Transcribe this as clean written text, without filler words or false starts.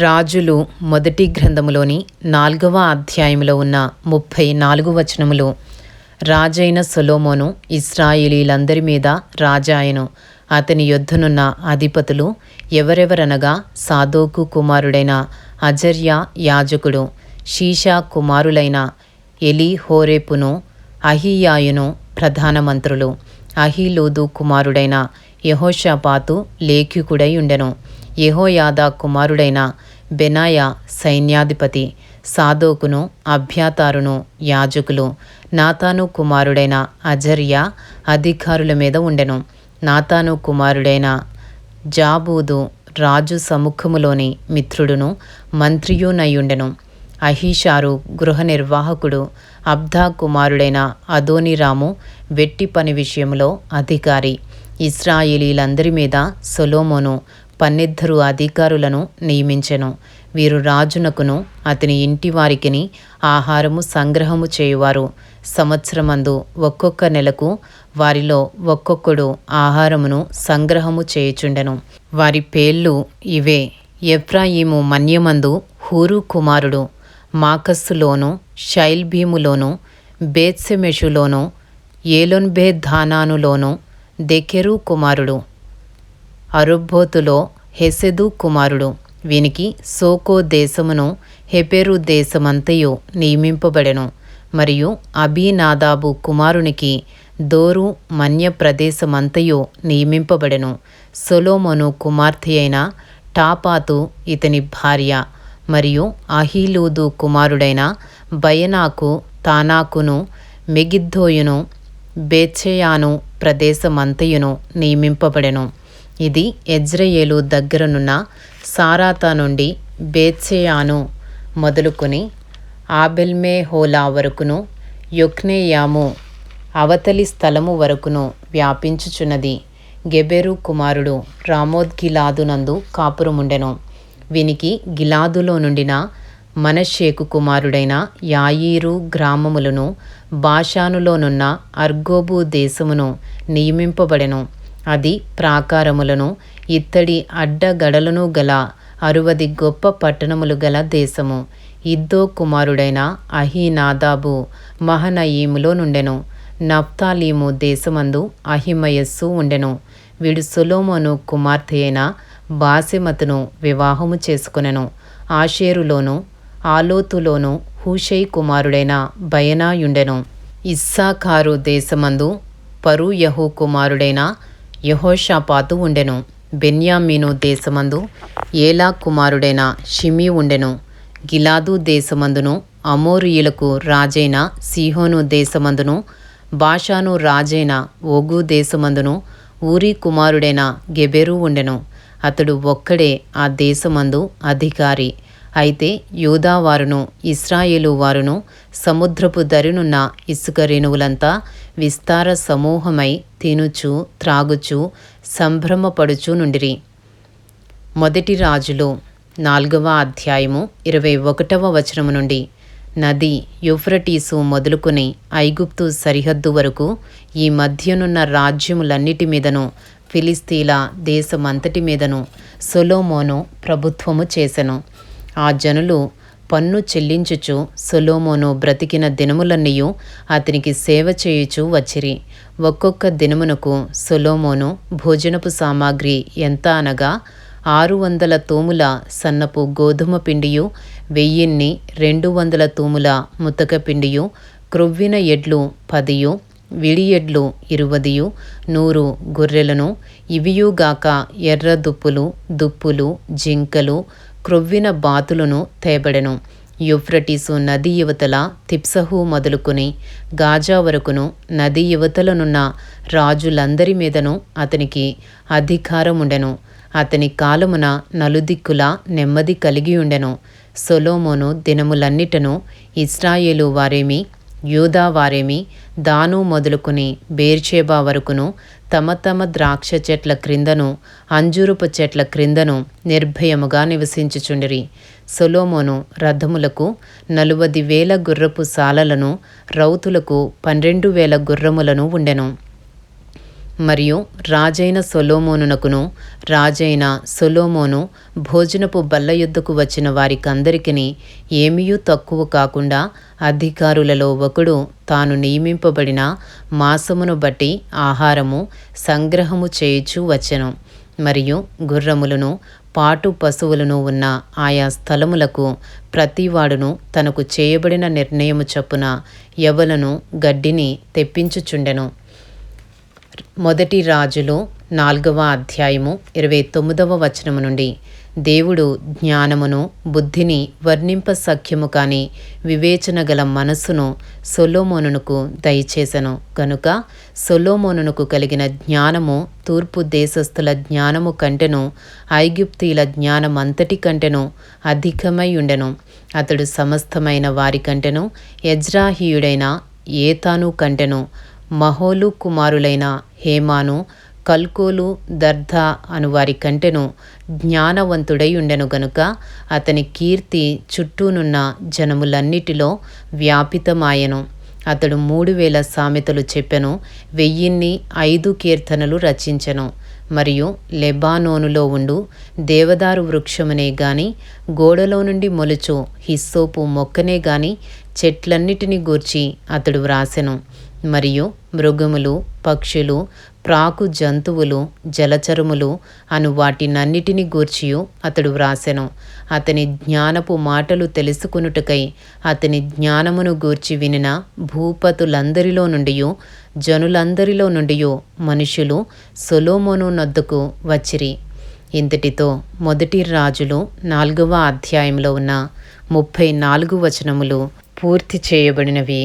రాజులు మొదటి గ్రంథములోని 4వ అధ్యాయంలో ఉన్న 34 వచనములు. రాజైన సొలొమోను ఇశ్రాయేలీయులందరి మీద రాజాయెను. అతని యొద్దనున్న అధిపతులు ఎవరెవరనగా, సాదోకు కుమారుడైన అజర్యా యాజకుడు, షీషా కుమారులైన ఎలీహోరెపును, అహీయాయును ప్రధానమంత్రులు. అహీలూదు కుమారుడైన యెహోషాపాతు లేఖికుడై ఉండెను. యెహోయాదా కుమారుడైన బెనాయా సైన్యాధిపతి. సాదోకును అబ్యాతారును యాజకులు. నాతాను కుమారుడైన అజర్యా అధికారుల మీద ఉండెను. నాతాను కుమారుడైన జాబూదు రాజు సముఖములోని మిత్రుడును మంత్రియునయుండెను. అహీషారు గృహ నిర్వాహకుడు. అబ్దా కుమారుడైన అదోనీరాము వెట్టి పని విషయంలో అధికారి. ఇశ్రాయేలీలందరి మీద సొలొమోను 12 అధికారులను నియమించెను. వీరు రాజునకును అతని ఇంటి వారికిని ఆహారము సంగ్రహము చేయువారు. సంవత్సరమందు ఒక్కొక్క నెలకు వారిలో ఒక్కొక్కడు ఆహారమును సంగ్రహము చేయుచుండెను. వారి పేర్లు ఇవే: ఎఫ్రాయిము మన్యమందు హూరు కుమారుడు, మాకస్సులోను, షైల్బీములోను, బేత్షెమెషులోను, ఏలోన్బేత్హానానులోను దెకెరు కుమారుడు, అరుబ్బోతులో హెసెదు కుమారుడు. వీనికి సోకో దేశమును హెపెరు దేశమంతయు నియమింపబడెను. మరియు అబీనాదాబు కుమారునికి దోరు మన్య ప్రదేశమంతయు నియమింపబడెను. సొలొమోను కుమార్తె అయిన టాపాతు ఇతని భార్య. మరియు అహీలూదు కుమారుడైన బయనాకు తానాకును, మెగిద్దోయును, బేత్షెయాను ప్రదేశమంతయును నియమింపబడెను. ఇది యెజ్రెయేలు దగ్గరనున్న సారాతా నుండి బేత్షెయాను మొదలుకొని ఆబెల్మెహోలా వరకును, యొక్నెయాము అవతలి స్థలము వరకును వ్యాపించుచున్నది. గెబెరు కుమారుడు రామోత్గిలాదునందు కాపురముండెను. వీనికి గిలాదులో నుండిన మనష్షేకు కుమారుడైన యాయీరు గ్రామములను, బాషానులోనున్న అర్గోబు దేశమును నియమింపబడెను. అది ప్రాకారములను, ఇత్తడి అడ్డగడలను గల 60 గొప్ప పట్టణములు గల దేశము. ఇద్దో కుమారుడైన అహీనాదాబు మహనయీములో నుండెను. నఫ్తాలీము దేశమందు అహిమయస్సు ఉండెను. వీడు సొలొమోను కుమార్తె అయిన బాసెమతును వివాహము చేసుకొనెను. ఆషేరులోను ఆలోతులోను హూషై కుమారుడైన బయనాయుండెను. ఇస్సాకారు దేశమందు పరూయహు కుమారుడైన యెహోషాపాతు ఉండెను. బెన్యామీను దేశమందు ఏలా కుమారుడైన షిమీ ఉండెను. గిలాదు దేశమందును, అమోరీయులకు రాజైన సీహోను దేశమందును, బాషాను రాజైన ఓగు దేశమందును ఊరీ కుమారుడైన గెబెరు ఉండెను. అతడు ఒక్కడే ఆ దేశమందు అధికారి. అయితే యూదావారును ఇశ్రాయేలు వారును సముద్రపు దరినున్న ఇసుక రేణువులంతా విస్తార సమూహమై తినుచు త్రాగుచు సంభ్రమపడుచు నుండిరి. మొదటి రాజులు 4వ అధ్యాయము 21వ వచనము నుండి. నది యూఫ్రటీసు మొదలుకొని ఐగుప్తు సరిహద్దు వరకు ఈ మధ్యనున్న రాజ్యములన్నిటి మీదను, ఫిలిస్తీన్ల దేశమంతటి మీదను సొలొమోను ప్రభుత్వము చేసెను. ఆ జనులు పన్ను చెల్లించుచు సొలొమోను బ్రతికిన దినములన్నీయు అతనికి సేవ చేయుచు వచ్చిరి. ఒక్కొక్క దినమునకు సొలొమోను భోజనపు సామాగ్రి ఎంత అనగా 600 తూముల సన్నపు గోధుమ పిండియు, 1200 తూముల ముతక పిండియు, క్రొవ్విన ఎడ్లు 10, విడి ఎడ్లు 20, 100 గొర్రెలను, ఇవియుగాక ఎర్ర దుప్పులు, జింకలు, క్రొవ్విన బాతులను తేబడెను. యూఫ్రటీసు నది యువతల తిప్సహు మొదలుకొని గాజా వరకును నది యువతలనున్న రాజులందరి మీదను అతనికి అధికారముండెను. అతని కాలమున నలుదిక్కులా నెమ్మది కలిగి ఉండెను. సొలొమోను దినములన్నిటను ఇశ్రాయేలు వారేమి, యూదా వారేమి, దాను మొదలుకొని బేర్షెబా వరకును తమ తమ ద్రాక్ష చెట్ల క్రిందను, అంజూరపు చెట్ల క్రిందను నిర్భయముగా నివసించుచుండిరి. సొలొమోను రథములకు 40,000 గుర్రపు సాలలను, రౌతులకు 12,000 గుర్రములను ఉండెను. మరియు రాజైన సొలొమోనునకును రాజైన సొలొమోను భోజనపు బల్ల యొద్దకు వచ్చిన వారికందరికిని ఏమీయూ తక్కువ కాకుండా అధికారులలో ఒకడు తాను నియమింపబడిన మాసమును బట్టి ఆహారము సంగ్రహము చేయుచూ వచ్చెను. మరియు గుర్రములను పాటు పశువులను ఉన్న ఆయా స్థలములకు ప్రతివాడును తనకు చేయబడిన నిర్ణయము చొప్పున యవలను గడ్డిని తెప్పించుచుండెను. మొదటి రాజులు 4వ అధ్యాయము 29వ వచనము నుండి. దేవుడు జ్ఞానమును బుద్ధిని వర్ణింప సఖ్యము కాని వివేచన గల మనస్సును సొలొమోనునకు దయచేసెను గనుక సొలొమోనునకు కలిగిన జ్ఞానము తూర్పు దేశస్థుల జ్ఞానము కంటెను ఐగుప్తీయుల జ్ఞానమంతటి కంటెను అధికమై ఉండెను. అతడు సమస్తమైన వారి కంటెను ఎజ్రాహీయుడైన ఏతాను కంటెను మహోలు కుమారులైన హేమాను కల్కోలు దర్దా అను వారి కంటెను జ్ఞానవంతుడై ఉండెను గనుక అతని కీర్తి చుట్టూనున్న జనములన్నిటిలో వ్యాపితమాయెను. అతడు 3000 సామెతలు చెప్పెను, 1005 కీర్తనలు రచించెను. మరియు లెబానోనులో ఉండు దేవదారు వృక్షమునే గాని గోడలో నుండి మొలుచు హిస్సోపు మొక్కనే గాని చెట్లన్నిటిని గూర్చి అతడు వ్రాసెను. మరియు మృగములు పక్షులు ప్రాకు జంతువులు జలచరములు అను వాటినన్నిటిని గూర్చియు అతడు వ్రాసెను. అతని జ్ఞానపు మాటలు తెలుసుకొనుటకై అతని జ్ఞానమును గూర్చి వినిన భూపతులందరిలో నుండియు జనులందరిలో నుండియు మనుషులు సొలొమోను నొద్దకు వచ్చిరి. ఇంతటితో మొదటి రాజులు 4వ అధ్యాయంలో ఉన్న 34 వచనములు పూర్తి చేయబడినవి.